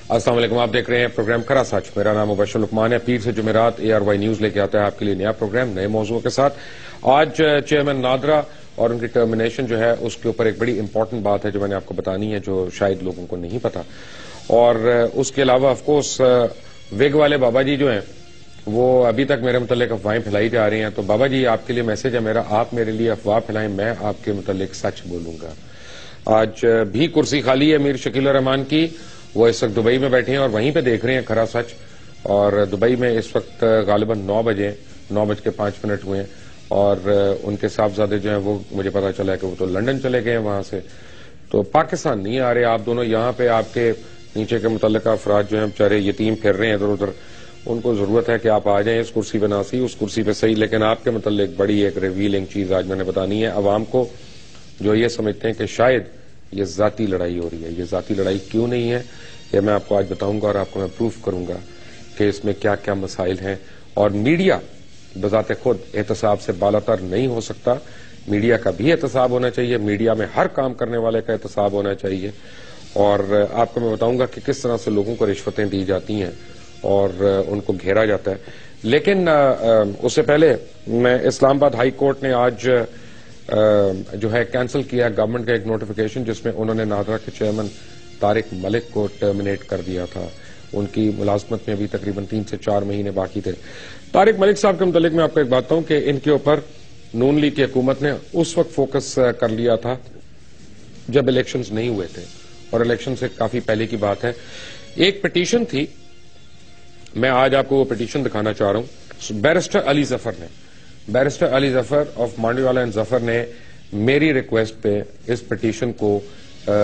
السلام علیکم، آپ دیکھ رہے ہیں پروگرام کھرا سچ۔ میرا نام مبشر لقمان ہے۔ پیر سے جمعرات ARY نیوز لے کے آتا ہے آپ کے لیے نیا پروگرام نئے موضوع کے ساتھ۔ آج چیئرمین نادرا اور ان کی ٹرمینیشن جو ہے اس کے اوپر ایک بڑی امپورٹنٹ بات ہے جو میں نے آپ کو بتانی ہے، جو شاید لوگوں کو نہیں پتا۔ اور اس کے علاوہ آف کورس ویگ والے بابا جی جو ہیں وہ ابھی تک میرے متعلق افواہیں پھیلائی جا رہی ہیں، تو بابا جی آپ کے لیے میسج ہے میرا، آپ میرے لیے افواہ پھیلائیں، میں آپ کے متعلق سچ بولوں گا۔ آج بھی کرسی خالی ہے میر شکیل الرحمان کی، وہ اس وقت دبئی میں بیٹھے ہیں اور وہیں پہ دیکھ رہے ہیں کھرا سچ۔ اور دبئی میں اس وقت غالباً 9:05 ہوئے ہیں، اور ان کے صاحبزادے جو ہیں وہ مجھے پتا چلا ہے کہ وہ تو لندن چلے گئے ہیں وہاں سے، تو پاکستان نہیں آ رہے آپ دونوں یہاں پہ۔ آپ کے نیچے کے متعلقہ افراد جو ہیں بیچارے یتیم پھر رہے ہیں ادھر ادھر، ان کو ضرورت ہے کہ آپ آ جائیں اس کرسی پہ، نہ سی اس کرسی پہ صحیح، لیکن آپ کے متعلق بڑی ایک ریویلنگ چیز آج میں نے بتانی ہے عوام کو، جو یہ سمجھتے ہیں کہ شاید یہ ذاتی لڑائی ہو رہی ہے۔ یہ ذاتی لڑائی کیوں نہیں ہے یہ میں آپ کو آج بتاؤں گا، اور آپ کو میں پروف کروں گا کہ اس میں کیا کیا مسائل ہیں۔ اور میڈیا بذات خود احتساب سے بالاتر نہیں ہو سکتا، میڈیا کا بھی احتساب ہونا چاہیے، میڈیا میں ہر کام کرنے والے کا احتساب ہونا چاہیے۔ اور آپ کو میں بتاؤں گا کہ کس طرح سے لوگوں کو رشوتیں دی جاتی ہیں اور ان کو گھیرا جاتا ہے۔ لیکن اس سے پہلے میں اسلام آباد ہائی کورٹ نے آج جو ہے کینسل کیا گورنمنٹ کا ایک نوٹیفیکیشن جس میں انہوں نے نادرا کے چیئرمین طارق ملک کو ٹرمینیٹ کر دیا تھا۔ ان کی ملازمت میں ابھی تقریباً 3 سے 4 مہینے باقی تھے۔ طارق ملک صاحب کے متعلق میں آپ کو ایک بات ہوں کہ ان کے اوپر نون لیگ کی حکومت نے اس وقت فوکس کر لیا تھا جب الیکشنز نہیں ہوئے تھے، اور الیکشن سے کافی پہلے کی بات ہے۔ ایک پٹیشن تھی، میں آج آپ کو وہ پٹیشن دکھانا چاہ رہا ہوں۔ بیرسٹر علی ظفر آف مانڈی والا اینڈ ظفر نے میری ریکویسٹ پہ اس پٹیشن کو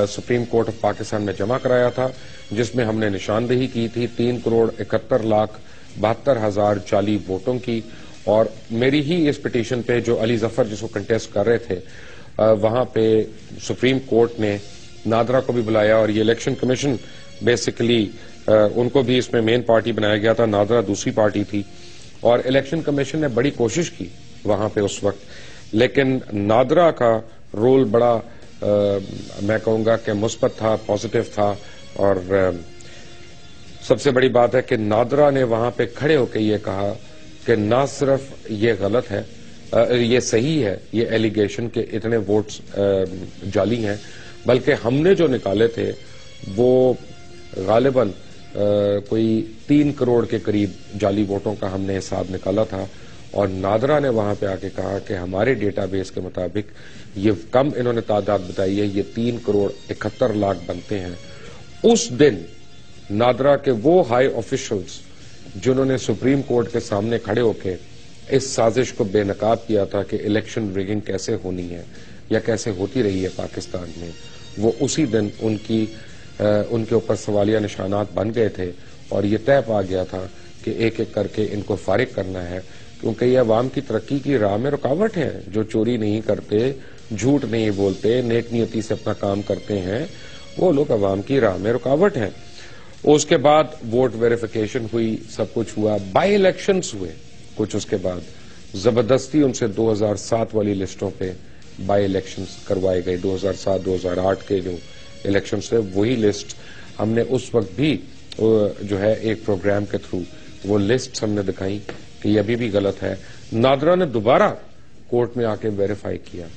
سپریم کورٹ آف پاکستان میں جمع کرایا تھا، جس میں ہم نے نشاندہی کی تھی 3,71,72,000 جعلی ووٹوں کی۔ اور میری ہی اس پٹیشن پہ جو علی ظفر جس کو کنٹیسٹ کر رہے تھے، وہاں پہ سپریم کورٹ نے نادرا کو بھی بلایا، اور یہ الیکشن کمیشن بیسیکلی ان کو بھی اس میں مین پارٹی بنایا گیا تھا، نادرا دوسری پارٹی تھی۔ اور الیکشن کمیشن نے بڑی کوشش کی وہاں پہ اس وقت، لیکن نادرا کا رول بڑا میں کہوں گا کہ مثبت تھا، پازیٹو تھا۔ اور سب سے بڑی بات ہے کہ نادرا نے وہاں پہ کھڑے ہو کے یہ کہا کہ نہ صرف یہ غلط ہے، یہ صحیح ہے یہ ایلیگیشن کہ اتنے ووٹس جعلی ہیں، بلکہ ہم نے جو نکالے تھے وہ غالباً کوئی 3 کروڑ کے قریب جعلی ووٹوں کا ہم نے حساب نکالا تھا۔ اور نادرا نے وہاں پہ آ کے کہا کہ ہمارے ڈیٹا بیس کے مطابق یہ کم انہوں نے تعداد بتائی ہے، یہ 3,71,00,000 بنتے ہیں۔ اس دن نادرا کے وہ ہائی آفیشلز جنہوں نے سپریم کورٹ کے سامنے کھڑے ہو کے اس سازش کو بے نقاب کیا تھا کہ الیکشن ریگنگ کیسے ہونی ہے یا کیسے ہوتی رہی ہے پاکستان میں، وہ اسی دن ان کے اوپر سوالیہ نشانات بن گئے تھے، اور یہ طے پا گیا تھا کہ ایک ایک کر کے ان کو فارغ کرنا ہے، کیونکہ یہ عوام کی ترقی کی راہ میں رکاوٹ ہے۔ جو چوری نہیں کرتے، جھوٹ نہیں بولتے، نیک نیتی سے اپنا کام کرتے ہیں، وہ لوگ عوام کی راہ میں رکاوٹ ہیں۔ اس کے بعد ووٹ ویریفیکیشن ہوئی، سب کچھ ہوا، بائی الیکشنز ہوئے کچھ، اس کے بعد زبردستی ان سے 2007 والی لسٹوں پہ بائی الیکشنز کروائے گئے۔ 2007-2008 کے جو الیکشنز تھے وہی لسٹ ہم نے اس وقت بھی جو ہے ایک پروگرام کے تھرو وہ لسٹ ہم نے دکھائی کہ یہ ابھی بھی غلط ہے۔ نادرا نے دوبارہ کورٹ میں آ کے ویریفائی کیا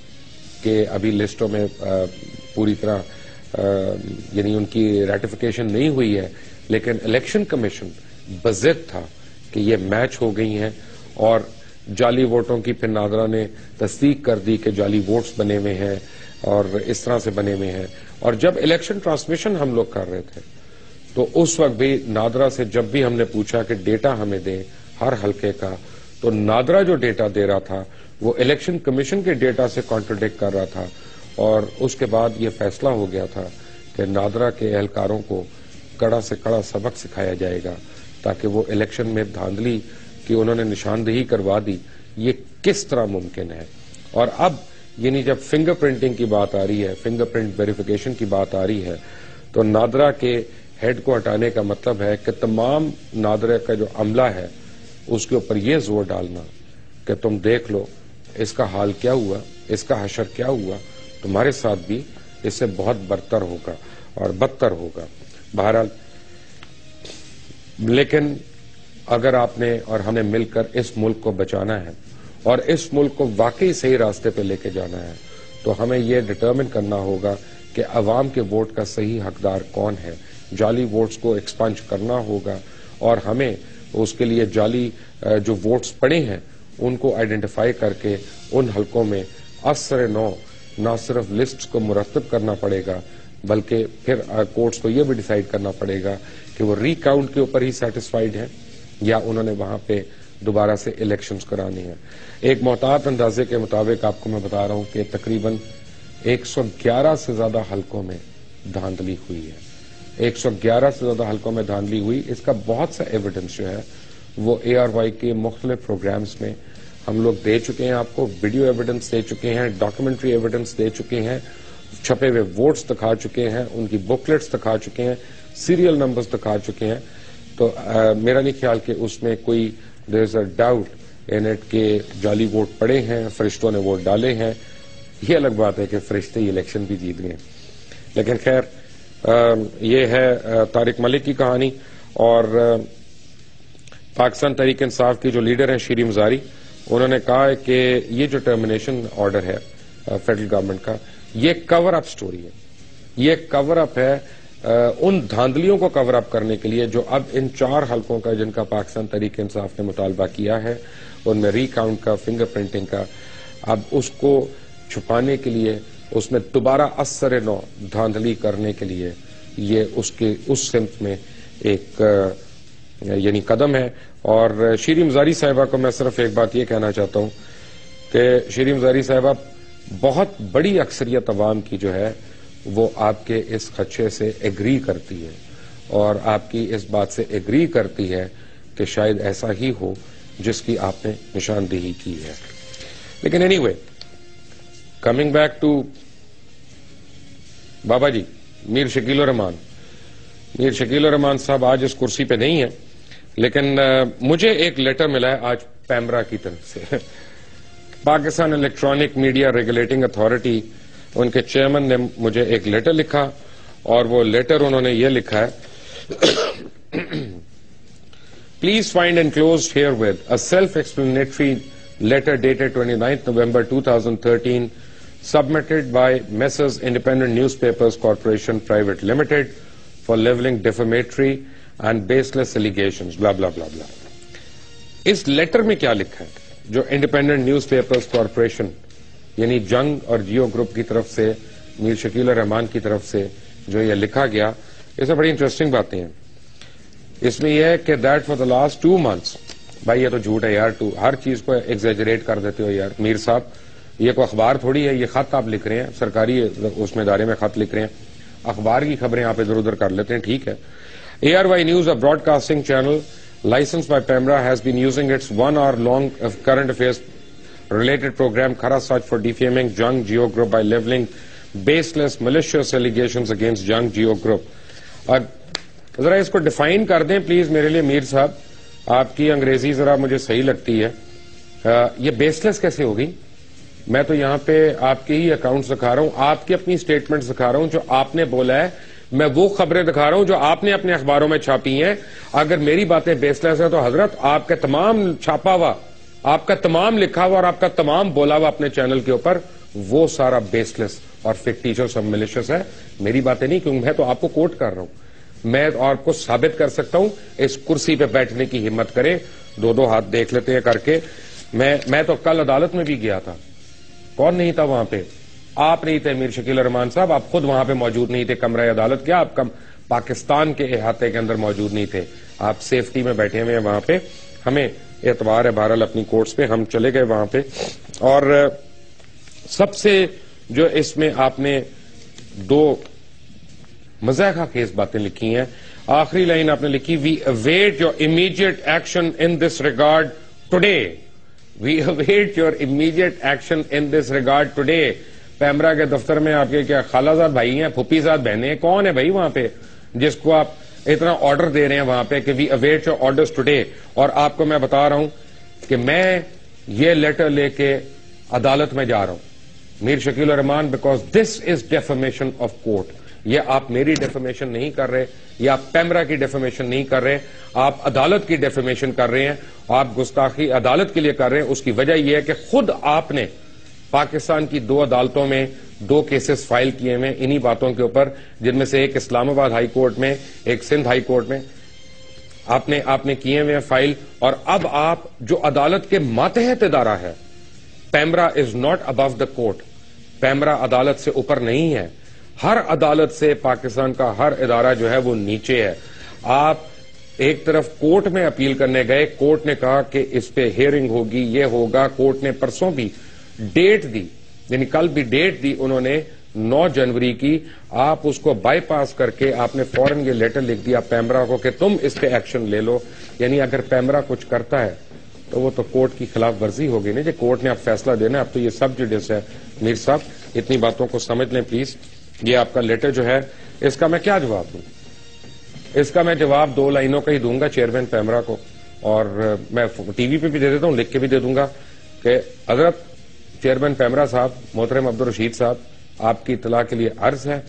کہ ابھی لسٹوں میں پوری طرح یعنی ان کی ریٹیفیکیشن نہیں ہوئی ہے، لیکن الیکشن کمیشن بضد تھا کہ یہ میچ ہو گئی ہیں، اور جعلی ووٹوں کی پھر نادرا نے تصدیق کر دی کہ جعلی ووٹس بنے ہوئے ہیں اور اس طرح سے بنے ہوئے ہیں۔ اور جب الیکشن ٹرانسمیشن ہم لوگ کر رہے تھے تو اس وقت بھی نادرا سے جب بھی ہم نے پوچھا کہ ڈیٹا ہمیں دیں ہر حلقے کا، تو نادرا جو ڈیٹا دے رہا تھا وہ الیکشن کمیشن کے ڈیٹا سے کانٹرڈکٹ کر رہا تھا۔ اور اس کے بعد یہ فیصلہ ہو گیا تھا کہ نادرا کے اہلکاروں کو کڑا سے کڑا سبق سکھایا جائے گا، تاکہ وہ الیکشن میں دھاندلی کی انہوں نے نشاندہی کروا دی، یہ کس طرح ممکن ہے۔ اور اب یعنی جب فنگر پرنٹنگ کی بات آ رہی ہے، فنگر پرنٹ ویریفیکیشن کی بات آ رہی ہے، تو نادرا کے ہیڈ کو ہٹانے کا مطلب ہے کہ تمام نادرا کا جو عملہ ہے اس کے اوپر یہ زور ڈالنا کہ تم دیکھ لو اس کا حال کیا ہوا، اس کا حشر کیا ہوا، تمہارے ساتھ بھی اس سے بہت برتر ہوگا اور بدتر ہوگا۔ بہرحال لیکن اگر آپ نے اور ہم نے مل کر اس ملک کو بچانا ہے اور اس ملک کو واقعی صحیح راستے پہ لے کے جانا ہے تو ہمیں یہ ڈٹرمن کرنا ہوگا کہ عوام کے ووٹ کا صحیح حقدار کون ہے. جعلی ووٹس کو ایکسپنج کرنا ہوگا اور ہمیں اس کے لیے جعلی جو ووٹس پڑے ہیں ان کو آئیڈینٹیفائی کر کے ان حلقوں میں اثر نو نہ صرف لسٹس کو مرتب کرنا پڑے گا بلکہ پھر کورٹس کو یہ بھی ڈیسائیڈ کرنا پڑے گا کہ وہ ری کاؤنٹ کے اوپر ہی سیٹسفائیڈ ہیں یا انہوں نے وہاں پہ دوبارہ سے الیکشنز کرانی ہیں. ایک محتاط اندازے کے مطابق آپ کو میں بتا رہا ہوں کہ تقریباً 111 سے زیادہ حلقوں میں دھاندلی ہوئی ہے. 111 سے زیادہ حلقوں میں دھاندلی ہوئی. اس کا بہت سا ایویڈنس جو ہے وہ ARY کے مختلف پروگرامز میں ہم لوگ دے چکے ہیں. آپ کو ویڈیو ایویڈنس دے چکے ہیں, ڈاکومنٹری ایویڈنس دے چکے ہیں, چھپے ہوئے ووٹس دکھا چکے ہیں, ان کی بکلیٹس دکھا چکے ہیں, سیریل نمبرز دکھا چکے ہیں. تو میرا نہیں خیال کہ اس میں کوئی دیر از اے ڈاؤٹ ان اٹ کہ جعلی ووٹ پڑے ہیں, فرشتوں نے ووٹ ڈالے ہیں. یہ الگ بات ہے کہ فرشتے ہی الیکشن بھی جیت گئے. لیکن خیر یہ ہے طارق ملک کی کہانی. اور پاکستان تحریک انصاف کی جو لیڈر ہیں شیری مزاری, انہوں نے کہا ہے کہ یہ جو ٹرمینیشن آرڈر ہے فیڈرل گورنمنٹ کا یہ کور اپ سٹوری ہے. یہ کور اپ ہے ان دھاندلیوں کو کور اپ کرنے کے لیے جو اب ان 4 حلقوں کا جن کا پاکستان تحریک انصاف نے مطالبہ کیا ہے ان میں ری کاؤنٹ کا, فنگر پرنٹنگ کا, اب اس کو چھپانے کے لیے اس میں دوبارہ اثر نو دھاندلی کرنے کے لیے یہ اس سمت میں ایک یعنی قدم ہے. اور شیری مزاری صاحبہ کو میں صرف ایک بات یہ کہنا چاہتا ہوں کہ شیری مزاری صاحبہ بہت بڑی اکثریت عوام کی جو ہے وہ آپ کے اس خدشے سے ایگری کرتی ہے اور آپ کی اس بات سے ایگری کرتی ہے کہ شاید ایسا ہی ہو جس کی آپ نے نشاندہی کی ہے. لیکن anyway, coming back to Baba ji میر شکیل الرحمان. میر شکیل الرحمان صاحب آج اس کرسی پہ نہیں ہیں, لیکن مجھے ایک لیٹر ملا ہے آج پیمرا کی طرف سے. Pakistan electronic media regulating authority, ان کے چیئرمین نے مجھے ایک لیٹر لکھا اور وہ لیٹر انہوں نے یہ لکھا ہے, please find enclosed here with a self-explanatory letter dated 29th November 2013 submitted by Messrs Independent Newspapers Corporation Private Limited for leveling defamatory and baseless allegations blah blah blah blah. Us letter میں کیا لکھا ہے جو independent news papers corporation یعنی جنگ اور Jio group کی طرف سے میر شکیل الرحمان کی طرف سے جو یہ لکھا گیا, اس میں بڑی انٹرسٹنگ باتیں ہیں. اس میں یہ ہے کہ that for the last 2 months, بھائی یہ تو جھوٹ ہے یار, ہر چیز کو ایگزیجریٹ کر دیتے ہو یار میر صاحب. یہ کوئی اخبار تھوڑی ہے, یہ خط آپ لکھ رہے ہیں, سرکاری اس میں ادارے میں خط لکھ رہے ہیں, اخبار کی خبریں آپ ادھر ادھر کر لیتے ہیں, ٹھیک ہے. ARY News, a broadcasting channel licensed by PEMRA, has been using its 1 hour long current affairs related program Khara Sach for defaming Jung Geo Group by leveling baseless malicious allegations against Jung Geo Group. اور ذرا اس کو define کر دیں please میرے لیے میر صاحب, آپ کی انگریزی ذرا مجھے صحیح لگتی ہے. یہ بیسلیس کیسے ہوگی؟ میں تو یہاں پہ آپ کے ہی اکاؤنٹس دکھا رہا ہوں, آپ کی اپنی سٹیٹمنٹس دکھا رہا ہوں جو آپ نے بولا ہے, میں وہ خبریں دکھا رہا ہوں جو آپ نے اپنے اخباروں میں چھاپی ہیں. اگر میری باتیں بیسلیس ہیں تو حضرت آپ کا تمام چھاپا ہوا, آپ کا تمام لکھا ہوا اور آپ کا تمام بولا ہوا اپنے چینل کے اوپر وہ سارا بیسلیس اور فکٹیشس اور ملیشس ہے. میری باتیں نہیں, کیونکہ میں تو آپ کو کوٹ کر رہا ہوں. میں آپ کو ثابت کر سکتا ہوں, اس کرسی پہ بیٹھنے کی ہمت کریں, 2 ہاتھ دیکھ لیتے ہیں کر کے. میں تو کل عدالت میں بھی گیا تھا. کون نہیں تھا وہاں پہ؟ آپ نہیں تھے میر شکیل الرحمان صاحب, آپ خود وہاں پہ موجود نہیں تھے کمرہ عدالت. کیا آپ پاکستان کے احاطے کے اندر موجود نہیں تھے؟ آپ سیفٹی میں بیٹھے ہوئے ہیں وہاں پہ. ہمیں اعتبار ہے بہرحال اپنی کورٹس پہ, ہم چلے گئے وہاں پہ. اور سب سے جو اس میں آپ نے 2 مضحکہ خیز باتیں لکھی ہیں, آخری لائن آپ نے لکھی, we await your immediate action in this regard today. We await your immediate action in this regard today. PEMRA کے دفتر میں آپ کے کیا خالہ زاد بھائی ہیں, پھوپھی زاد بہنیں ہیں, کون ہے بھائی وہاں پہ جس کو آپ اتنا آرڈر دے رہے ہیں وہاں پہ کہ we await your orders today? اور آپ کو میں بتا رہا ہوں کہ میں یہ لیٹر لے کے عدالت میں جا رہا ہوں Mir Shakil ur-Rahman, because this is defamation of court. یہ آپ میری ڈیفیمیشن نہیں کر رہے, یہ آپ پیمرا کی ڈیفیمیشن نہیں کر رہے, آپ عدالت کی ڈیفیمیشن کر رہے ہیں, آپ گستاخی عدالت کے لیے کر رہے ہیں. اس کی وجہ یہ ہے کہ خود آپ نے پاکستان کی 2 عدالتوں میں 2 کیسز فائل کیے ہیں انہی باتوں کے اوپر, جن میں سے ایک اسلام آباد ہائی کورٹ میں, ایک سندھ ہائی کورٹ میں آپ نے کیے ہوئے فائل. اور اب آپ جو عدالت کے ماتحت ادارہ ہے, PEMRA is not above the court, PEMRA عدالت سے اوپر نہیں ہے, ہر عدالت سے پاکستان کا ہر ادارہ جو ہے وہ نیچے ہے. آپ ایک طرف کورٹ میں اپیل کرنے گئے, کورٹ نے کہا کہ اس پہ ہیئرنگ ہوگی, یہ ہوگا, کورٹ نے پرسوں بھی ڈیٹ دی, یعنی کل بھی ڈیٹ دی انہوں نے 9 جنوری کی. آپ اس کو بائی پاس کر کے آپ نے فوراً یہ لیٹر لکھ دیا پیمرا کو کہ تم اس پہ ایکشن لے لو. یعنی اگر پیمرا کچھ کرتا ہے تو وہ تو کورٹ کی خلاف ورزی ہوگی نا, جو کورٹ نے اب فیصلہ دینا ہے. اب تو یہ سب جوڈس ہے. میر صاحب اتنی باتوں کو سمجھ لیں پلیز. یہ آپ کا لیٹر جو ہے, اس کا میں کیا جواب دوں؟ اس کا میں جواب 2 لائنوں کا ہی دوں گا چیئرمین پیمرا کو, اور میں ٹی وی پہ بھی دے دیتا ہوں, لکھ کے بھی دے دوں گا کہ حضرت چیئرمین پیمرا صاحب, محترم عبدالرشید صاحب, آپ کی اطلاع کے لیے عرض ہے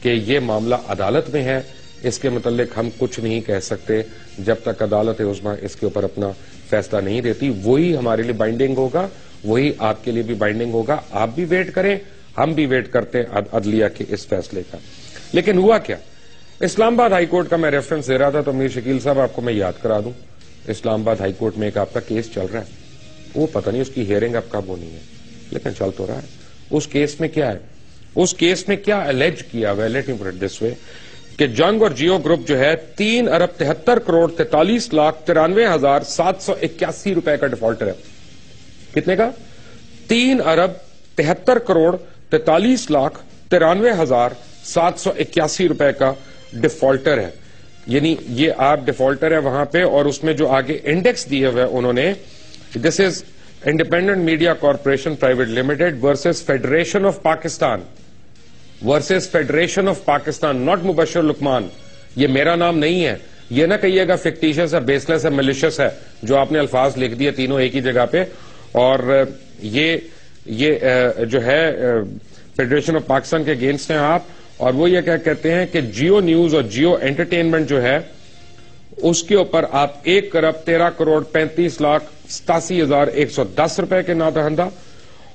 کہ یہ معاملہ عدالت میں ہے, اس کے متعلق ہم کچھ نہیں کہہ سکتے جب تک عدالت عظمیٰ اس کے اوپر اپنا فیصلہ نہیں دیتی. وہی ہمارے لیے بائنڈنگ ہوگا, وہی آپ کے لیے بھی بائنڈنگ ہوگا. آپ بھی ویٹ کریں, ہم بھی ویٹ کرتے ہیں عدلیہ کے اس فیصلے کا. لیکن ہوا کیا؟ اسلام آباد ہائی کورٹ کا میں ریفرنس دے رہا تھا, تو میر شکیل صاحب آپ کو میں یاد کرا دوں, اسلام آباد ہائی کورٹ میں ایک آپ کا کیس چل رہا ہے, وہ پتہ نہیں اس کی ہیئرنگ اب کب ہونی ہے, لیکن چل تو رہا ہے. اس کیس میں کیا ہے؟ اس کیس میں کیا الیج کیا ہوا ہے؟ Let me put it this وے کہ جنگ اور جیو گروپ جو ہے 3 ارب 73 کروڑ 43 لاکھ 93,781 روپے کا ڈیفالٹر ہے. کتنے کا؟ 3 ارب 73 کروڑ 43 لاکھ 93,781 روپے کا ڈیفالٹر ہے. یعنی یہ آپ ڈیفالٹر ہے وہاں پہ, اور اس میں جو آگے انڈیکس دیے ہوئے انہوں نے, this is independent media corporation private limited versus federation of Pakistan, versus federation of Pakistan, not Mubashir Luqman. یہ میرا نام نہیں ہے, یہ نہ کہیے گا فکٹیشس ہے, بیس لیس ہے, ملیشس ہے, جو آپ نے الفاظ لکھ دیے تینوں ایک ہی جگہ پہ. اور یہ جو ہے فیڈریشن آف پاکستان کے اگینسٹ ہیں آپ. اور وہ یہ کیا کہتے ہیں کہ جیو نیوز اور جیو انٹرٹینمنٹ جو ہے اس کے اوپر آپ 1 ارب 13 کروڑ 35 لاکھ 87,110 روپے کے نادہندہ,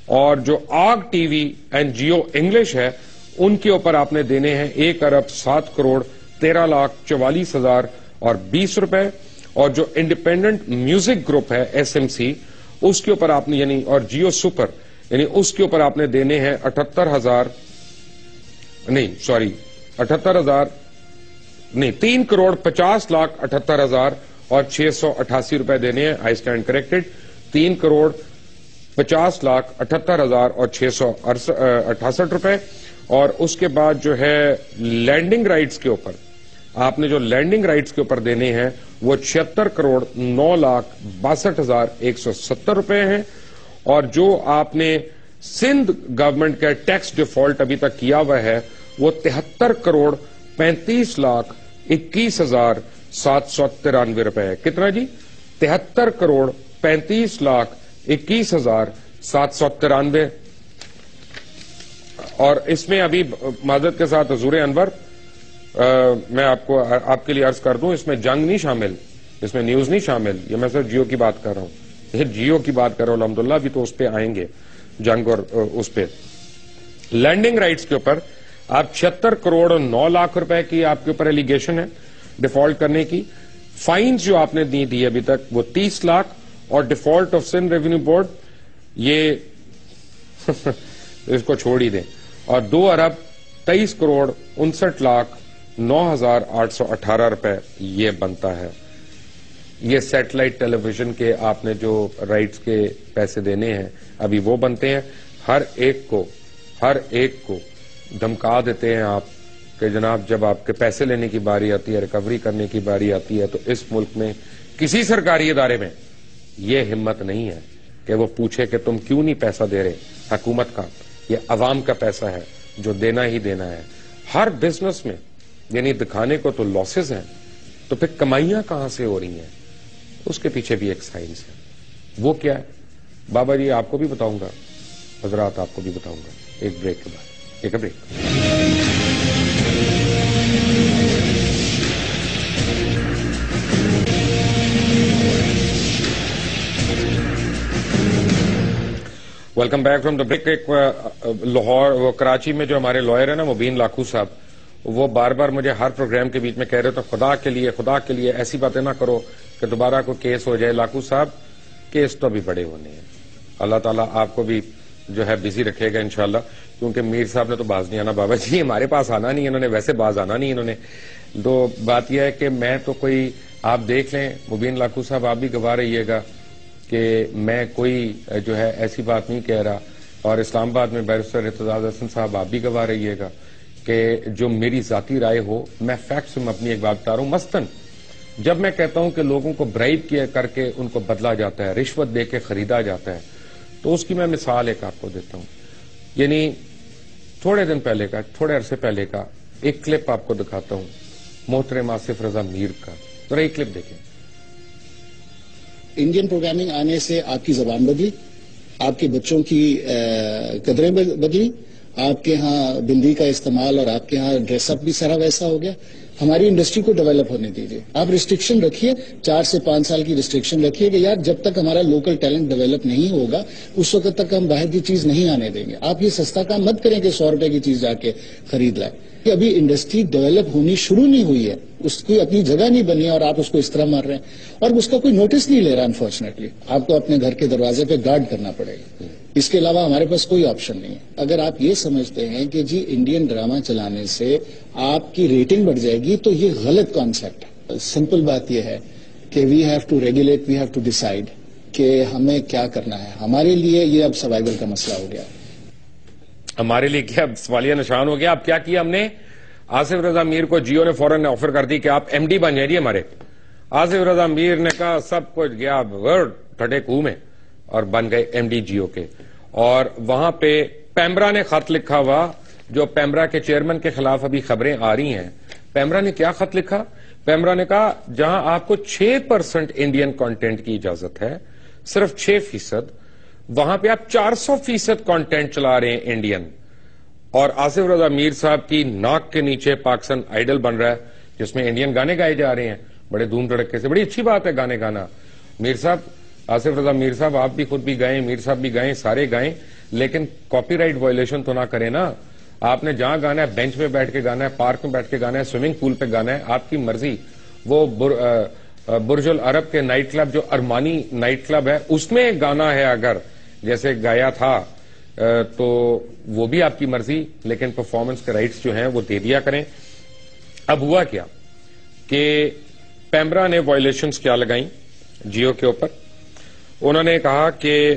اور جو Aag TV and Geo English ہے ان کے اوپر آپ نے دینے ہیں 1 ارب 7 کروڑ 13 لاکھ 44,020 روپے. اور جو انڈیپینڈنٹ میوزک گروپ ہے SMC, اس کے اوپر آپ نے یعنی, اور جیو سپر یعنی اس کے اوپر آپ نے دینے ہیں 3 کروڑ 50 لاکھ 78,000 اور 688 روپے دینے ہیں. I stand corrected, 3 crore 50 lakh 78,000 اور 668 روپے. اور اس کے بعد جو ہے لینڈنگ رائٹس کے اوپر آپ نے جو لینڈنگ رائٹس کے اوپر دینے ہیں وہ 76 کروڑ 9 لاکھ 62,170 روپے ہیں. اور جو آپ نے سندھ گورنمنٹ کا ٹیکس ڈیفالٹ ابھی تک کیا ہوا ہے وہ 73 کروڑ 35 لاکھ 21,793 روپے ہے. کتنا جی؟ 73 کروڑ 35 لاکھ 21,793. اور اس میں ابھی معذرت کے ساتھ حضور انور, میں آپ کے لیے عرض کر دوں, اس میں جنگ نہیں شامل, اس میں نیوز نہیں شامل, یہ میں صرف جیو کی بات کر رہا ہوں, جیو کی بات کر رہا ہوں. الحمدللہ ابھی تو اس پہ آئیں گے, جنگ اور اس پہ. لینڈنگ رائٹس کے اوپر آپ 76 کروڑ اور 9 لاکھ روپے کی آپ کے اوپر ایلیگیشن ہے ڈیفالٹ کرنے کی. فائنز جو آپ نے دی ابھی تک وہ 30 لاکھ, اور default of Sindh revenue board یہ اس کو چھوڑ ہی دیں, اور 2 ارب 23 کروڑ 59 لاکھ 9,818 روپے یہ بنتا ہے. یہ سیٹلائٹ ٹیلی ویژن کے آپ نے جو رائٹس کے پیسے دینے ہیں ابھی وہ بنتے ہیں. ہر ایک کو دھمکا دیتے ہیں آپ کہ جناب جب آپ کے پیسے لینے کی باری آتی ہے, ریکوری کرنے کی باری آتی ہے, تو اس ملک میں کسی سرکاری ادارے میں یہ ہمت نہیں ہے کہ وہ پوچھے کہ تم کیوں نہیں پیسہ دے رہے. حکومت کا, یہ عوام کا پیسہ ہے جو دینا ہی دینا ہے. ہر بزنس میں یعنی دکھانے کو تو لاسز ہیں, تو پھر کمائیاں کہاں سے ہو رہی ہیں, اس کے پیچھے بھی ایک سائنس ہے. وہ کیا ہے بابا جی آپ کو بھی بتاؤں گا, حضرات آپ کو بھی بتاؤں گا ایک بریک کے بعد. ایک break. Welcome back from the break. ایک لاہور وہ کراچی میں جو ہمارے لائر ہیں نا مبین لاکھو صاحب, وہ بار بار مجھے ہر پروگرام کے بیچ میں کہہ رہے تو خدا کے لیے ایسی باتیں نہ کرو کہ دوبارہ کوئی کیس ہو جائے. لاکھو صاحب کیس تو ابھی بڑے ہونے ہیں, اللہ تعالیٰ آپ کو بھی جو ہے بزی رکھے گا انشاءاللہ, کیونکہ میر صاحب نے تو باز نہیں آنا بابا جی, ہمارے پاس آنا نہیں, انہوں نے ویسے باز آنا نہیں انہوں نے. تو بات یہ ہے کہ میں تو کوئی, آپ دیکھ لیں مبین لاکھو صاحب آپ بھی گواہ رہیے گا کہ میں کوئی جو ہے ایسی بات نہیں کہہ رہا, اور اسلام آباد میں بیرسٹر ارتضی حسن صاحب آپ بھی گواہ رہیے گا کہ جو میری ذاتی رائے ہو, میں فیکٹس میں اپنی ایک بات بتا رہا ہوں. مثلاً جب میں کہتا ہوں کہ لوگوں کو برائب کیا کر کے ان کو بدلا جاتا ہے, رشوت دے کے خریدا جاتا ہے, تو اس کی میں مثال ایک آپ کو دیتا ہوں. یعنی تھوڑے عرصے پہلے کا ایک کلپ آپ کو دکھاتا ہوں محترم آصف رضا میر کا, ذرا ایک کلپ دیکھیں. انڈین پروگرامنگ آنے سے آپ کی زبان بدلی, آپ کے بچوں کی قدریں بدلی, آپ کے ہاں بندی کا استعمال اور آپ کے ہاں ڈریس اپ بھی سارا ویسا ہو گیا. ہماری انڈسٹری کو ڈیولپ ہونے دیجیے. آپ ریسٹرکشن رکھیے, 4 سے 5 سال کی ریسٹرکشن رکھیے کہ یار جب تک ہمارا لوکل ٹیلنٹ ڈیولپ نہیں ہوگا اس وقت تک ہم باہر کی چیز نہیں آنے دیں گے. آپ یہ سستا کام مت کریں کہ 100 روپے کی چیز جا کے خرید لائیں. ابھی انڈسٹری ڈیولپ ہونی شروع نہیں ہوئی ہے, اس کی اپنی جگہ نہیں بنی ہے اور آپ اس کو اس طرح مار رہے ہیں اور اس کا کوئی نوٹس نہیں لے رہا. انفارچونیٹلی آپ کو اپنے گھر کے دروازے پہ گارڈ کرنا پڑے گا, اس کے علاوہ ہمارے پاس کوئی آپشن نہیں ہے. اگر آپ یہ سمجھتے ہیں کہ جی انڈین ڈرامہ چلانے سے آپ کی ریٹنگ بڑھ جائے گی تو یہ غلط کانسیپٹ ہے. سمپل بات یہ ہے کہ we have to regulate, we have to decide کہ ہمیں کیا کرنا ہے. ہمارے لیے یہ اب سروائیول کا مسئلہ ہو گیا ہے. ہمارے لیے کیا سوالیہ نشان ہو گیا. اب کیا کیا ہم نے, آصف رضا میر کو جیو نے فوراً آفر کر دی کہ آپ ایم ڈی بن جائیں جی ہمارے. آصف رضا میر نے کہا سب کچھ گیا ٹھٹے کوہ میں اور بن گئے ایم ڈی جیو کے. اور وہاں پہ پیمرا نے خط لکھا ہوا, جو پیمرا کے چیئرمین کے خلاف ابھی خبریں آ رہی ہیں. پیمرا نے کیا خط لکھا, پیمرا نے کہا جہاں آپ کو 6% انڈین کانٹینٹ کی اجازت ہے, صرف 6%, وہاں پہ آپ 400% کانٹینٹ چلا رہے ہیں انڈین. اور آصف رضا میر صاحب کی ناک کے نیچے پاکستان آئیڈل بن رہا ہے جس میں انڈین گانے گائے جا رہے ہیں بڑے دھوم دھڑکے سے. بڑی اچھی بات ہے گانے گانا. میر صاحب, آصف رضا میر صاحب آپ بھی خود بھی گائیں, میر صاحب بھی گائیں, سارے گائیں, لیکن کاپی رائٹ وائلیشن تو نہ کریں نا. آپ نے جہاں گانا ہے بینچ پہ بیٹھ کے گانا ہے, پارک میں بیٹھ کے گانا ہے, سوئمنگ پول پہ گانا ہے, آپ کی مرضی. وہ برج العرب کے نائٹ کلب جو ارمانی نائٹ کلب ہے اس میں گانا ہے اگر جیسے گایا تھا تو وہ بھی آپ کی مرضی, لیکن پرفارمنس کے رائٹس جو ہیں وہ دے دیا کریں. اب ہوا کیا کہ پیمرا نے وائلیشنز کیا لگائیں جیو کے اوپر. انہوں نے کہا کہ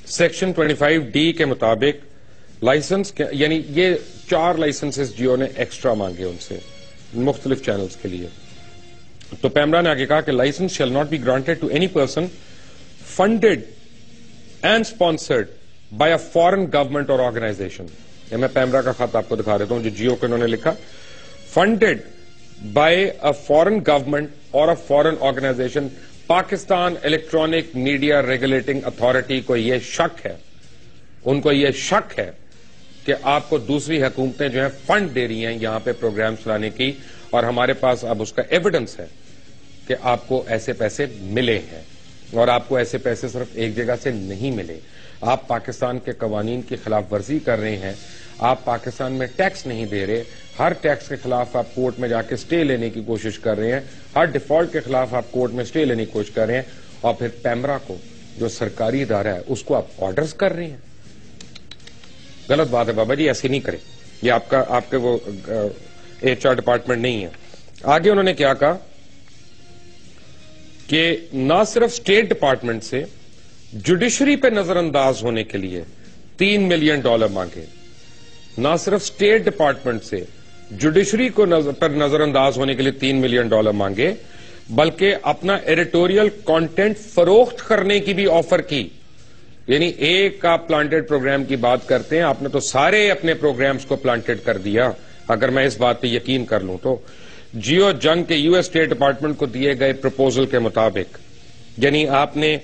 سیکشن 25D کے مطابق لائسنس, یعنی یہ 4 لائسنسز جیو نے ایکسٹرا مانگے ان سے مختلف چینلز کے لیے. تو پیمرا نے آگے کہا کہ licence shall not be granted to any person funded and sponsored by a foreign government or organisation. یہ میں پیمرا کا خط آپ کو دکھا دیتا ہوں جو جیو کو انہوں نے لکھا. Funded by a foreign government اور a foreign organisation. Pakistan electronic media regulating authority کو یہ شک ہے, ان کو یہ شک ہے کہ آپ کو دوسری حکومتیں جو ہیں فنڈ دے رہی ہیں یہاں پہ پروگرام چلانے کی, اور ہمارے پاس اب اس کا ایویڈنس ہے کہ آپ کو ایسے پیسے ملے ہیں, اور آپ کو ایسے پیسے صرف ایک جگہ سے نہیں ملے. آپ پاکستان کے قوانین کی خلاف ورزی کر رہے ہیں, آپ پاکستان میں ٹیکس نہیں دے رہے, ہر ٹیکس کے خلاف آپ کورٹ میں جا کے سٹے لینے کی کوشش کر رہے ہیں, ہر ڈیفالٹ کے خلاف آپ کورٹ میں سٹے لینے کی کوشش کر رہے ہیں, اور پھر پیمرا کو جو سرکاری ادارہ ہے اس کو آپ آرڈرز کر رہے ہیں. غلط بات ہے بابا جی, ایسے نہیں کریں, یہ آپ کے وہ HR ڈپارٹمنٹ نہیں ہے. آگے انہوں نے کیا کہا کہ نہ صرف اسٹیٹ ڈپارٹمنٹ سے جوڈیشری پہ نظر انداز ہونے کے لیے $3 ملین مانگے, نہ صرف اسٹیٹ ڈپارٹمنٹ سے جوڈیشری کو پر نظر انداز ہونے کے لیے $3 ملین مانگے, بلکہ اپنا ایڈیٹوریل کانٹینٹ فروخت کرنے کی بھی آفر کی. یعنی ایک آپ پلانٹڈ پروگرام کی بات کرتے ہیں, آپ نے تو سارے اپنے پروگرامز کو پلانٹڈ کر دیا اگر میں اس بات پہ یقین کر لوں تو. جیو جنگ کے US اسٹیٹ ڈپارٹمنٹ کو دیے گئے پروپوزل کے مطابق, یعنی آپ نے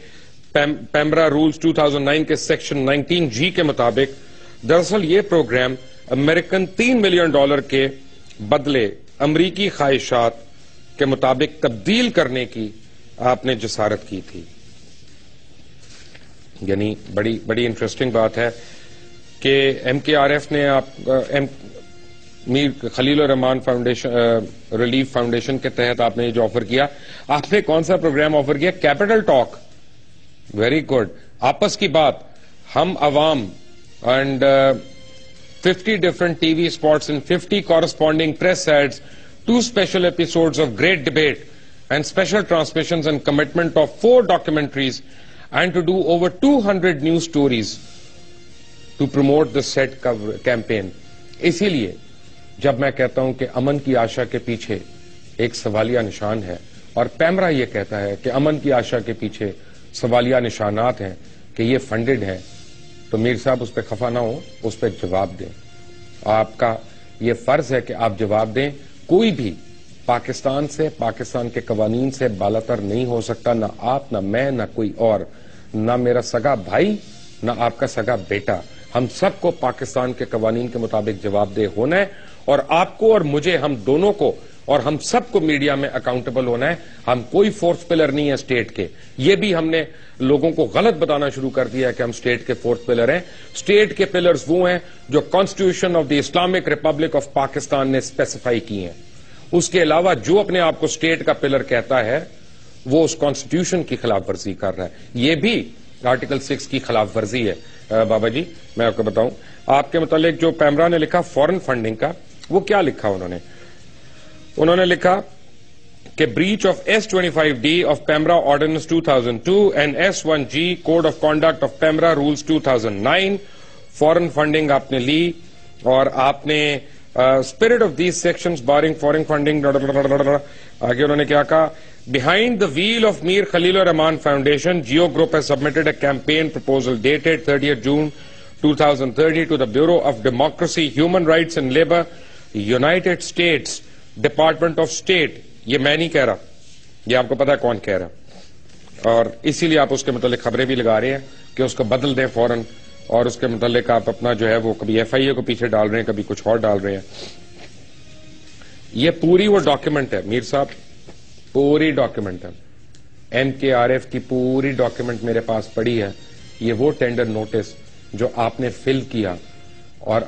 پیمرا رولز 2009 کے سیکشن 19G کے مطابق دراصل یہ پروگرام امریکن $3 ملین کے بدلے امریکی خواہشات کے مطابق تبدیل کرنے کی آپ نے جسارت کی تھی. یعنی بڑی انٹرسٹنگ بات ہے کہ ایم کے آر ایف نے میر خلیل الرحمان فاؤنڈیشن ریلیف فاؤنڈیشن کے تحت آپ نے یہ جو آفر کیا, آپ نے کون سا پروگرام آفر کیا؟ Capital talk. Very good. آپس کی بات, ہم عوام, and 50 different TV spots and 50 corresponding press ads, 2 special episodes of great debate and special transmissions, and commitment of 4 documentaries, and to do over 200 news stories to promote the said campaign. اسی لیے جب میں کہتا ہوں کہ امن کی آشا کے پیچھے ایک سوالیہ نشان ہے, اور پیمرا یہ کہتا ہے کہ امن کی آشا کے پیچھے سوالیہ نشانات ہیں کہ یہ فنڈڈ ہے, تو میر صاحب اس پہ خفا نہ ہو, اس پہ جواب دیں. آپ کا یہ فرض ہے کہ آپ جواب دیں. کوئی بھی پاکستان سے, پاکستان کے قوانین سے بالاتر نہیں ہو سکتا, نہ آپ, نہ میں, نہ کوئی اور, نہ میرا سگا بھائی, نہ آپ کا سگا بیٹا. ہم سب کو پاکستان کے قوانین کے مطابق جواب دہ ہونا ہے, اور آپ کو اور مجھے, ہم دونوں کو اور ہم سب کو میڈیا میں اکاؤنٹیبل ہونا ہے. ہم کوئی فورتھ پلر نہیں ہے اسٹیٹ کے. یہ بھی ہم نے لوگوں کو غلط بتانا شروع کر دیا ہے کہ ہم اسٹیٹ کے فورتھ پلر ہیں. اسٹیٹ کے پلرز وہ ہیں جو constitution of the Islamic republic of Pakistan نے اسپیسیفائی کی ہیں. اس کے علاوہ جو اپنے آپ کو اسٹیٹ کا پلر کہتا ہے وہ اس کانسٹیٹیوشن کی خلاف ورزی کر رہا ہے. یہ بھی آرٹیکل 6 کی خلاف ورزی ہے. بابا جی میں آپ کو بتاؤں, آپ کے متعلق جو پیمرا نے لکھا فورن فنڈنگ کا, وہ کیا لکھا انہوں نے لکھا کہ breach of S25D of PEMRA Ordinance 2002 and S1G Code of Conduct of PEMRA Rules 2009. Foreign funding آپ نے لی, اور آپ نے spirit of these sections barring foreign funding. آگے انہوں نے کیا کہا, behind the wheel of Mir Khalil Rahman Foundation, Geo Group has submitted a campaign proposal dated 30th June 2030 to the Bureau of Democracy, Human Rights and Labour, United States Department of State. یہ میں نہیں کہہ رہا, یہ آپ کو پتا ہے کون کہہ رہا, اور اسی لیے آپ اس کے متعلق خبریں بھی لگا رہے ہیں کہ اس کو بدل دیں فوراً, اور اس کے متعلق آپ اپنا جو ہے وہ کبھی ایف آئی اے کو پیچھے ڈال رہے ہیں, کبھی کچھ اور ڈال رہے ہیں. یہ پوری وہ ڈاکیومنٹ ہے میر صاحب, پوری ڈاکیومنٹ ہے. ایم کے آر ایف کی پوری ڈاکیومنٹ میرے پاس پڑی ہے. یہ وہ ٹینڈر نوٹس جو آپ نے فل کیا, اور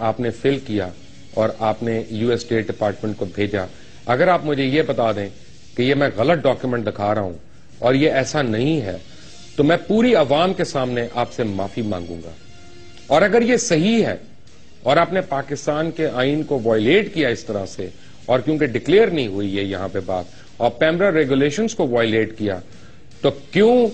آپ نے یو ایس اسٹیٹ ڈپارٹمنٹ کو بھیجا. اگر آپ مجھے یہ بتا دیں کہ یہ میں غلط ڈاکیومنٹ دکھا رہا ہوں اور یہ ایسا نہیں ہے, تو میں پوری عوام کے سامنے آپ سے معافی مانگوں گا. اور اگر یہ صحیح ہے اور آپ نے پاکستان کے آئین کو وائلیٹ کیا اس طرح سے, اور کیونکہ ڈکلیئر نہیں ہوئی ہے یہاں پہ بات, اور پیمرا ریگولیشنز کو وائلیٹ کیا, تو کیوں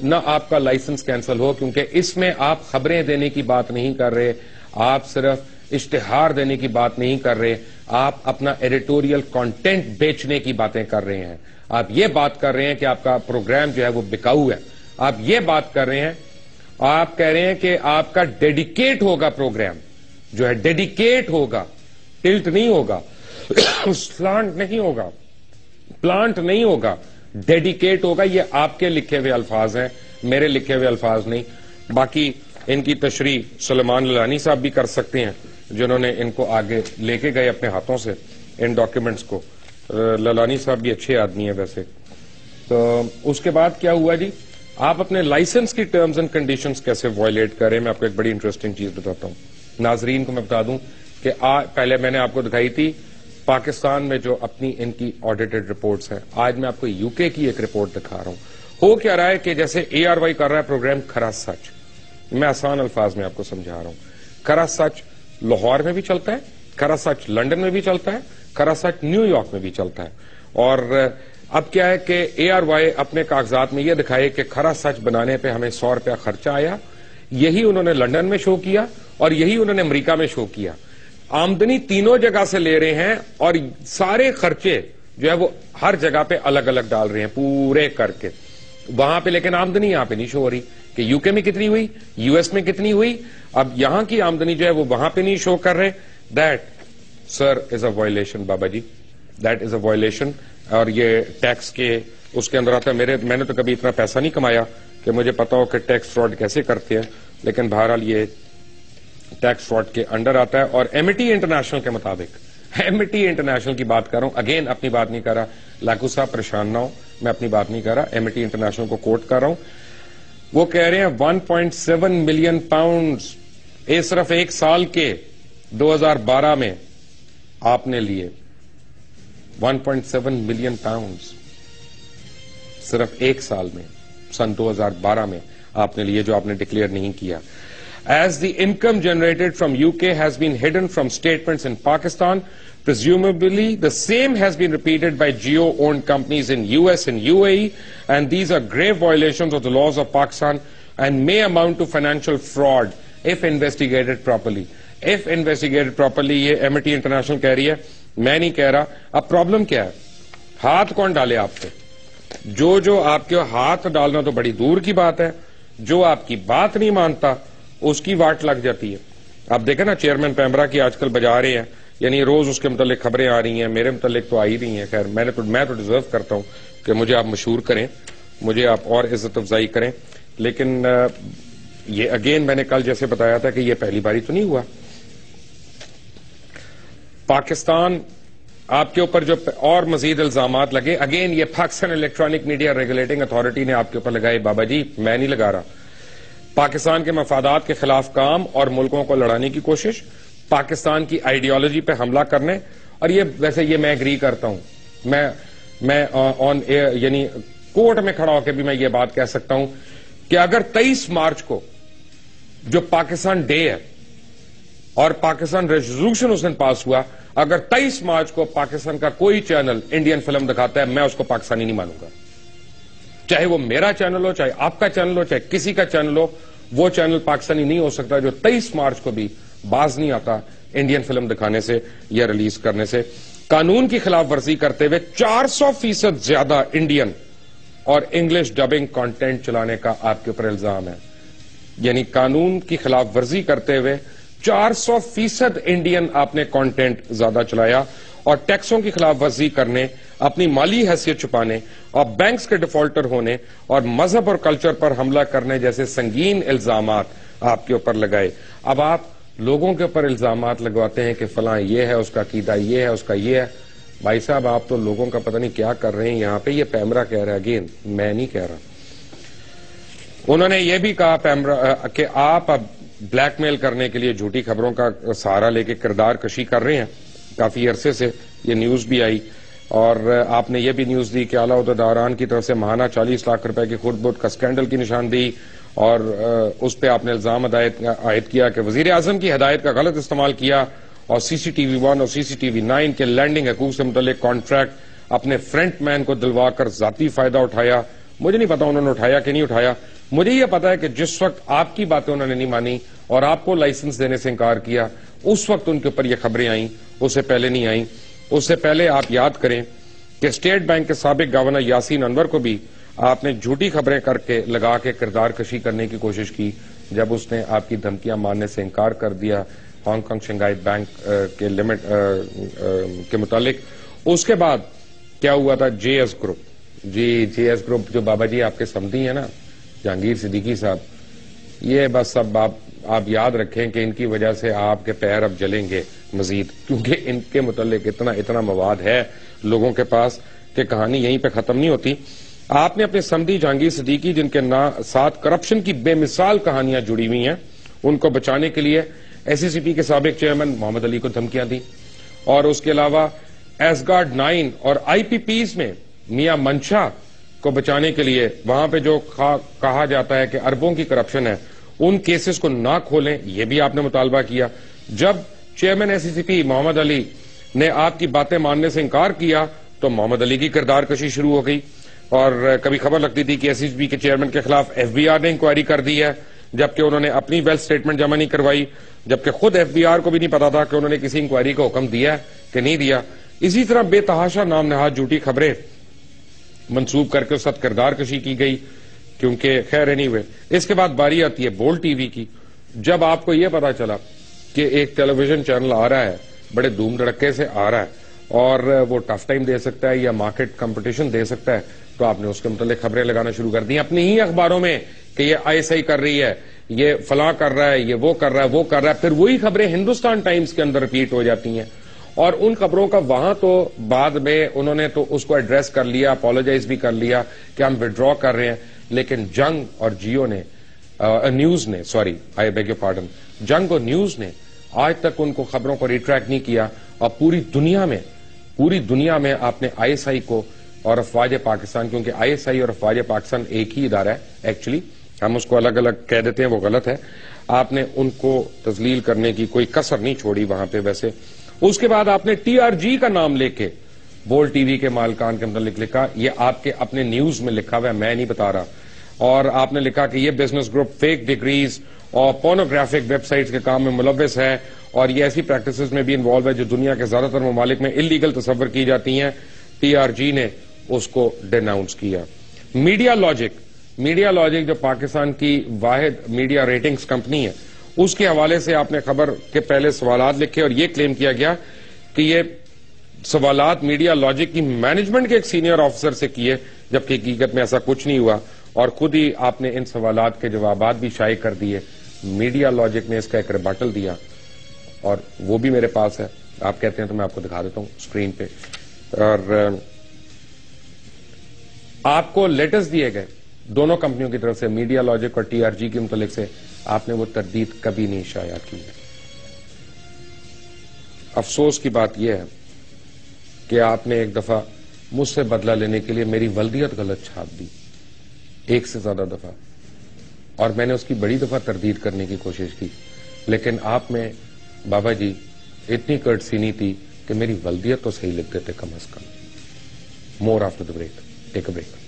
نہ آپ کا لائسنس کینسل ہو؟ کیونکہ اس میں آپ خبریں دینے کی بات نہیں کر رہے, آپ صرف اشتہار دینے کی بات نہیں کر رہے, آپ اپنا ایڈیٹوریل کانٹینٹ بیچنے کی باتیں کر رہے ہیں. آپ یہ بات کر رہے ہیں کہ آپ کا پروگرام جو ہے وہ بکاؤ ہے. آپ یہ بات کر رہے ہیں, آپ کہہ رہے ہیں کہ آپ کا ڈیڈیکیٹ ہوگا پروگرام, جو ہے ڈیڈیکیٹ ہوگا, ٹلٹ نہیں ہوگا, سلانٹ نہیں ہوگا, ڈیڈیکیٹ ہوگا. یہ آپ کے لکھے ہوئے الفاظ ہیں, میرے لکھے ہوئے الفاظ نہیں. باقی ان کی تشریح سلیمان للانی صاحب بھی کر سکتے ہیں, جنہوں نے ان کو آگے لے کے گئے اپنے ہاتھوں سے ان ڈاکیومنٹس کو. للانی صاحب بھی اچھے آدمی ہیں ویسے. تو اس کے بعد کیا ہوا جی, آپ اپنے لائسنس کی ٹرمز اینڈ کنڈیشنز کیسے وائلیٹ کریں. میں آپ کو ایک بڑی انٹرسٹنگ چیز بتاتا ہوں. ناظرین کو میں بتا دوں کہ پہلے میں نے آپ کو دکھائی تھی پاکستان میں جو اپنی ان کی آڈیٹڈ رپورٹس ہیں. آج میں آپ کو یو کے کی ایک رپورٹ دکھا رہا ہوں. ہو کیا رہا ہے کہ جیسے اے آر وائی کر رہا ہے پروگرام کھرا سچ, میں آسان الفاظ میں آپ کو سمجھا رہا ہوں. کھرا سچ لاہور میں بھی چلتا ہے, کھرا سچ لنڈن میں بھی چلتا ہے, کھرا سچ نیو یارک میں بھی چلتا ہے. اور اب کیا ہے کہ اے آر وائی اپنے کاغذات میں یہ دکھائے کہ کھرا سچ بنانے پہ ہمیں 100 روپیہ خرچہ آیا. یہی انہوں نے لنڈن میں شو کیا اور یہی انہوں نے امریکہ میں شو کیا. آمدنی تینوں جگہ سے لے رہے ہیں, اور سارے خرچے جو ہے وہ ہر جگہ پہ الگ الگ ڈال رہے ہیں پورے کر کے وہاں پہ, لیکن آمدنی یہاں پہ نہیں شو ہو رہی کہ یو کے میں کتنی ہوئی, یو ایس میں کتنی ہوئی. اب یہاں کی آمدنی جو ہے وہ وہاں پہ نہیں شو کر رہے. That sir is a violation بابا جی, دیٹ از اے وائلیشن. اور یہ ٹیکس کے اس کے اندر آتا ہے. میں نے تو کبھی اتنا پیسہ نہیں کمایا کہ مجھے پتا ہو کہ ٹیکس فراڈ کیسے کرتے ہیں, لیکن بہرحال یہ ٹیکس فراڈ کے انڈر آتا ہے. اور ایمٹی انٹرنیشنل کے مطابق, ایمٹی انٹرنیشنل کی بات کر رہا ہوں, اگین اپنی بات نہیں کر رہا, لاکھو صاحب پریشان نہ ہو, میں اپنی بات نہیں کر رہا, ایمٹی انٹرنیشنل کو کوٹ کر رہا ہوں. وہ کہہ رہے ہیں 1.7 ملین پاؤنڈز صرف ایک سال کے 2012 میں آپ نے لیے. 1.7 ملین پاؤنڈز صرف ایک سال میں سن 2012 میں آپ نے لیے, جو آپ نے ڈکلیئر نہیں کیا. As the income generated from UK has been hidden from statements in Pakistan, presumably the same has been repeated by Jio-owned companies in US and UAE, and these are grave violations of the laws of Pakistan and may amount to financial fraud if investigated properly. If investigated properly, یہ Amity International کہہ رہی ہے, میں نہیں کہہ رہا. اب problem کیا ہے؟ ہاتھ کون ڈالے آپ پہ؟ جو آپ کے ہاتھ ڈالنا تو بڑی دور کی بات ہے, جو آپ کی بات نہیں مانتا اس کی واٹ لگ جاتی ہے. آپ دیکھیں نا, چیئرمین پیمرا کی آج کل بجا رہے ہیں, یعنی روز اس کے متعلق خبریں آ رہی ہیں, میرے متعلق تو آ ہی رہی ہیں. خیر میں تو ڈیزرو کرتا ہوں کہ مجھے آپ مشہور کریں, مجھے آپ اور عزت افزائی کریں, لیکن یہ اگین میں نے کل جیسے بتایا تھا کہ یہ پہلی باری تو نہیں ہوا. پاکستان آپ کے اوپر جو اور مزید الزامات لگے, اگین یہ Pakistan electronic media regulating authority نے آپ کے اوپر لگائے. بابا جی میں نہیں لگا رہا. پاکستان کے مفادات کے خلاف کام اور ملکوں کو لڑانے کی کوشش, پاکستان کی آئیڈیالوجی پہ حملہ کرنے, اور یہ ویسے یہ میں ایگری کرتا ہوں, میں آن یعنی کورٹ میں کھڑا ہو کے بھی میں یہ بات کہہ سکتا ہوں کہ اگر 23 مارچ کو جو پاکستان ڈے ہے اور پاکستان ریزولوشن اس دن پاس ہوا, اگر 23 مارچ کو پاکستان کا کوئی چینل انڈین فلم دکھاتا ہے, میں اس کو پاکستانی نہیں مانوں گا. چاہے وہ میرا چینل ہو, چاہے آپ کا چینل ہو, چاہے کسی کا چینل ہو, وہ چینل پاکستانی نہیں ہو سکتا جو 23 مارچ کو بھی باز نہیں آتا انڈین فلم دکھانے سے یا ریلیز کرنے سے. قانون کی خلاف ورزی کرتے ہوئے 400% زیادہ انڈین اور انگلش ڈبنگ کانٹینٹ چلانے کا آپ کے اوپر الزام ہے. یعنی قانون کی خلاف ورزی کرتے ہوئے 400% انڈین آپ نے کانٹینٹ زیادہ چلایا, اور ٹیکسوں کی خلاف ورزی کرنے, اپنی مالی حیثیت چھپانے اور بینکس کے ڈیفالٹر ہونے اور مذہب اور کلچر پر حملہ کرنے جیسے سنگین الزامات آپ کے اوپر لگائے. اب آپ لوگوں کے اوپر الزامات لگواتے ہیں کہ فلاں یہ ہے, اس کا عقیدہ یہ ہے, اس کا یہ ہے. بھائی صاحب آپ تو لوگوں کا پتہ نہیں کیا کر رہے ہیں یہاں پہ. یہ پیمرا کہہ رہا ہے, اگین میں نہیں کہہ رہا. انہوں نے یہ بھی کہا پیمرا کہ آپ اب بلیک میل کرنے کے لیے جھوٹی خبروں کا سہارا لے کے کردار کشی کر رہے ہیں. کافی عرصے سے یہ نیوز بھی آئی, اور آپ نے یہ بھی نیوز دی کہ اعلیٰ عہدیداران کی طرف سے ماہانہ 40 لاکھ روپے کی خرد برد کا اسکینڈل کی نشاندہی, اور اس پہ آپ نے الزام عائد کیا کہ وزیر اعظم کی ہدایت کا غلط استعمال کیا, اور CCTV 1 اور CCTV 9 کے لینڈنگ حقوق سے متعلق کانٹریکٹ اپنے فرنٹ مین کو دلوا کر ذاتی فائدہ اٹھایا. مجھے نہیں پتا انہوں نے اٹھایا کہ نہیں اٹھایا. مجھے یہ پتا ہے کہ جس وقت آپ کی باتیں انہوں نے نہیں مانی اور آپ کو لائسنس دینے سے انکار کیا, اس وقت ان کے اوپر یہ خبریں آئیں, اس سے پہلے نہیں آئیں. اس سے پہلے آپ یاد کریں کہ اسٹیٹ بینک کے سابق گورنر یاسین انور کو بھی آپ نے جھوٹی خبریں کر کے لگا کے کردار کشی کرنے کی کوشش کی, جب اس نے آپ کی دھمکیاں ماننے سے انکار کر دیا ہانگ کانگ شنگھائی بینک کے لمٹ کے متعلق. اس کے بعد کیا ہوا تھا؟ JS گروپ, JS گروپ جو بابا جی آپ کے سمدھی ہیں نا, جہانگیر صدیقی صاحب, یہ بس سب آپ یاد رکھیں کہ ان کی وجہ سے آپ کے پیر اب جلیں گے مزید, کیونکہ ان کے متعلق اتنا مواد ہے لوگوں کے پاس کہ کہانی یہیں پہ ختم نہیں ہوتی. آپ نے اپنے سمدھی جہانگیر صدیقی, جن کے ساتھ کرپشن کی بے مثال کہانیاں جڑی ہوئی ہیں, ان کو بچانے کے لیے SECP کے سابق چیئرمین محمد علی کو دھمکیاں دی, اور اس کے علاوہ ایسگارڈ 9 اور IPPs میں میاں منشا کو بچانے کے لیے وہاں پہ جو کہا جاتا ہے کہ اربوں کی کرپشن ہے, ان کیسز کو نہ کھولیں, یہ بھی آپ نے مطالبہ کیا. جب چیئرمین SECP محمد علی نے آپ کی باتیں ماننے سے انکار کیا تو محمد علی کی کردار کشی شروع ہو گئی, اور کبھی خبر لگتی تھی کہ SECP کے چیئرمین کے خلاف FBR نے انکوائری کر دی ہے, جبکہ انہوں نے اپنی ویلتھ اسٹیٹمنٹ جمع نہیں کروائی, جبکہ خود FBR کو بھی نہیں پتا تھا کہ انہوں نے کسی انکوائری کا حکم دیا ہے کہ نہیں دیا. اسی طرح بے تحاشا نام نہاد جھوٹی خبریں منسوب کر کے اس وقت کردار کشی کی گئی, کیونکہ خیر anyway. اس کے بعد باری آتی ہے بولڈ ٹی وی کی. جب آپ کو یہ پتا چلا کہ ایک ٹیلی ویژن چینل آ رہا ہے, بڑے دھوم دھڑکے سے آ رہا ہے, اور وہ ٹف ٹائم دے سکتا ہے یا مارکیٹ کمپٹیشن دے سکتا ہے, تو آپ نے اس کے متعلق خبریں لگانا شروع کر دی اپنی ہی اخباروں میں کہ یہ ISI کر رہی ہے, یہ فلاں کر رہا ہے, یہ وہ کر رہا ہے, وہ کر رہا ہے. پھر وہی خبریں ہندوستان ٹائمز کے اندر ریپیٹ ہو جاتی ہیں, اور ان خبروں کا وہاں تو بعد میں انہوں نے تو اس کو ایڈریس کر لیا, اپولوجائز بھی کر لیا کہ ہم وڈرا کر رہے ہیں, لیکن جنگ اور جیو نے نیوز نے آئی بیگ یور پارڈن، جنگ اور نیوز نے آج تک ان کو خبروں کو ریٹریکٹ نہیں کیا، اور پوری دنیا میں آپ نے آئی ایس آئی کو اور افواج پاکستان، کیونکہ آئی ایس آئی اور افواج پاکستان ایک ہی ادارہ ہے ایکچولی، ہم اس کو الگ الگ کہہ دیتے ہیں، وہ غلط ہے، آپ نے ان کو تذلیل کرنے کی کوئی کسر نہیں چھوڑی وہاں پہ. ویسے اس کے بعد آپ نے ٹی آر جی کا نام لے کے بول ٹی وی کے مالکان کے متعلق لکھا، یہ آپ کے اپنے نیوز میں لکھا ہوا ہے، میں نہیں بتا رہا، اور آپ نے لکھا کہ یہ بزنس گروپ فیک ڈگریز اور پورنوگرافک ویب سائٹس کے کام میں ملوث ہے، اور یہ ایسی پریکٹسز میں بھی انوالو ہے جو دنیا کے زیادہ تر ممالک میں انلیگل تصور کی جاتی ہیں. ٹی آر جی نے اس کو ڈیناؤنس کیا. میڈیا لاجک جو پاکستان کی واحد میڈیا ریٹنگز کمپنی ہے، اس کے حوالے سے آپ نے خبر کے پہلے سوالات لکھے اور یہ کلیم کیا گیا کہ یہ سوالات میڈیا لاجک کی مینجمنٹ کے ایک سینئر آفیسر سے کیے، جبکہ حقیقت میں ایسا کچھ نہیں ہوا، اور خود ہی آپ نے ان سوالات کے جوابات بھی شائع کر دیے. میڈیا لاجک نے اس کا ایک ریبٹل دیا اور وہ بھی میرے پاس ہے، آپ کہتے ہیں تو میں آپ کو دکھا دیتا ہوں اسکرین پہ. اور آپ کو لیٹرز دیے گئے دونوں کمپنیوں کی طرف سے، میڈیا لاجک اور ٹی آر جی کے متعلق سے، آپ نے وہ تردید کبھی نہیں شائع کی ہے. افسوس کی بات یہ ہے کہ آپ نے ایک دفعہ مجھ سے بدلہ لینے کے لیے میری ولدیت غلط چھاپ دی، ایک سے زیادہ دفعہ، اور میں نے اس کی بڑی دفعہ تردید کرنے کی کوشش کی، لیکن آپ میں بابا جی اتنی کرٹسی نہیں تھی کہ میری ولدیت تو صحیح لکھ دیتے کم از کم. More after the break. Take a break.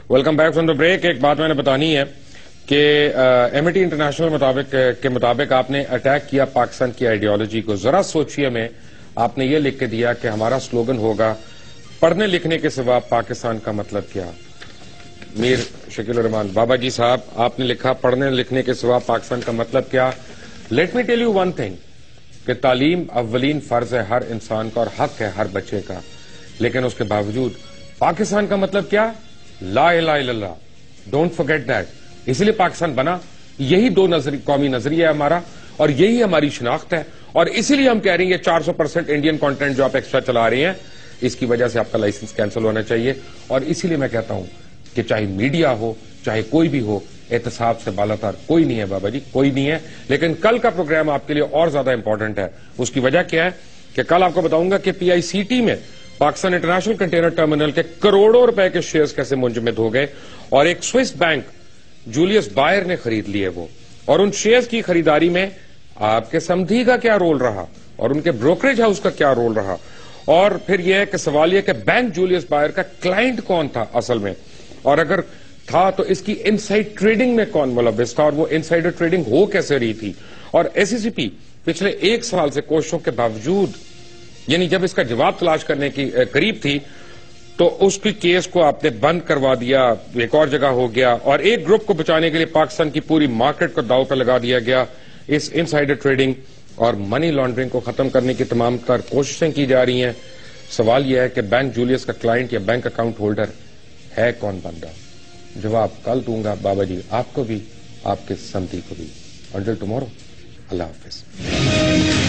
Welcome back from the break. ایک بات میں نے بتانی ہے کہ ایم ٹی انٹرنیشنل کے مطابق آپ نے اٹیک کیا پاکستان کی آئیڈیالوجی کو. ذرا سوچئے میں آپ نے یہ لکھ کے دیا کہ ہمارا سلوگن ہوگا پڑھنے لکھنے کے سوا پاکستان کا مطلب کیا. میر شکیل الرحمان بابا جی صاحب، آپ نے لکھا پڑھنے لکھنے کے سوا پاکستان کا مطلب کیا. Let me tell you one thing کہ تعلیم اولین فرض ہے ہر انسان کا اور حق ہے ہر بچے کا، لیکن اس کے باوجود پاکستان کا مطلب کیا؟ لا الہ الا اللہ. Don't forget that. اسی لیے پاکستان بنا. یہی دو قومی نظریہ ہے ہمارا، اور یہی ہماری شناخت ہے، اور اسی لیے ہم کہہ رہے ہیں یہ 400% انڈین کانٹینٹ جو آپ ایکسٹرا چلا رہے ہیں، اس کی وجہ سے آپ کا لائسنس کینسل ہونا چاہیے. اور اسی لیے میں کہتا ہوں کہ چاہے میڈیا ہو چاہے کوئی بھی ہو، احتساب سے بالاتر کوئی نہیں ہے بابا جی، کوئی نہیں ہے. لیکن کل کا پروگرام آپ کے لیے اور زیادہ امپورٹنٹ ہے. اس کی وجہ کیا ہے کہ کل آپ کو بتاؤں گا کہ پی آئی سی ٹی میں پاکستان انٹرنیشنل کنٹینر ٹرمینل کے کروڑوں روپے کے شیئرز کیسے منجمد ہو گئے، اور ایک سوئس بینک جولیس بائر نے خرید لیے وہ، اور ان شیئرز کی خریداری میں آپ کے سمدھی کا کیا رول رہا اور ان کے بروکریج ہاؤس کا کیا رول رہا. اور پھر یہ ہے کہ سوال یہ کہ بینک جولیس بائر کا کلائنٹ کون تھا اصل میں، اور اگر تھا تو اس کی انسائڈ ٹریڈنگ میں کون ملوث تھا، اور وہ انسائڈر ٹریڈنگ ہو کیسے رہی تھی. اور ایس سی سی پی پچھلے 1 سال سے کوششوں کے باوجود، یعنی جب اس کا جواب تلاش کرنے کی قریب تھی تو اس کی کیس کو آپ نے بند کروا دیا، ایک اور جگہ ہو گیا، اور ایک گروپ کو بچانے کے لیے پاکستان کی پوری مارکیٹ کو داؤ پہ لگا دیا گیا. اس انسائڈر ٹریڈنگ اور منی لانڈرنگ کو ختم کرنے کی تمام تر کوششیں کی جا رہی ہیں. سوال یہ ہے کہ بینک جولیس کا کلائنٹ یا بینک اکاؤنٹ ہولڈر ہے کون بندہ؟ جواب کل دوں گا بابا جی، آپ کو بھی آپ کے سمدھی کو بھی. انٹل ٹمارو، اللہ حافظ.